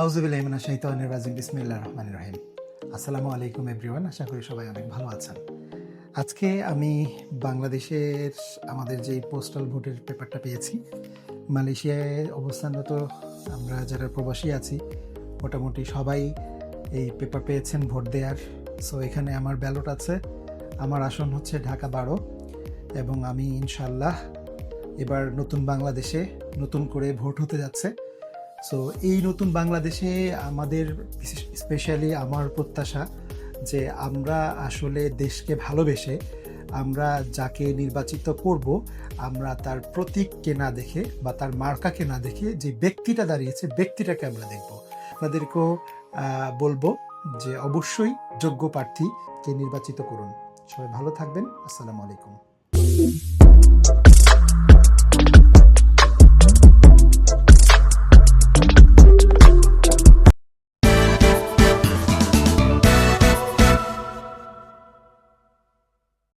আউযুবিল্লাহি মিনাশ শাইতানির রাজিম বিসমিল্লাহির রহমানির রহিম। আসসালামু আলাইকুম এভরিওয়ান, আশা করি সবাই অনেক ভালো আছেন। আজকে আমি বাংলাদেশের আমাদের যেই পোস্টাল ভোটের পেপারটা পেয়েছি, মালয়েশিয়ায় অবস্থানরত আমরা যারা প্রবাসী আছি মোটামুটি সবাই এই পেপার পেয়েছেন ভোট দেওয়ার। সো এখানে আমার ব্যালট আছে, আমার আসন হচ্ছে ঢাকা 12 এবং আমি ইনশাল্লাহ এবার নতুন বাংলাদেশে নতুন করে ভোট হতে যাচ্ছে। সো এই নতুন বাংলাদেশে আমাদের স্পেশালি আমার প্রত্যাশা যে আমরা আসলে দেশকে ভালোবেসে আমরা যাকে নির্বাচিত করব আমরা তার প্রতীককে না দেখে বা তার মার্কাকে না দেখে যে ব্যক্তিটা দাঁড়িয়েছে ব্যক্তিটাকে আমরা দেখব। আপনাদেরকেও বলবো যে অবশ্যই যোগ্য প্রার্থীকে নির্বাচিত করুন। সবাই ভালো থাকবেন। আসসালামু আলাইকুম।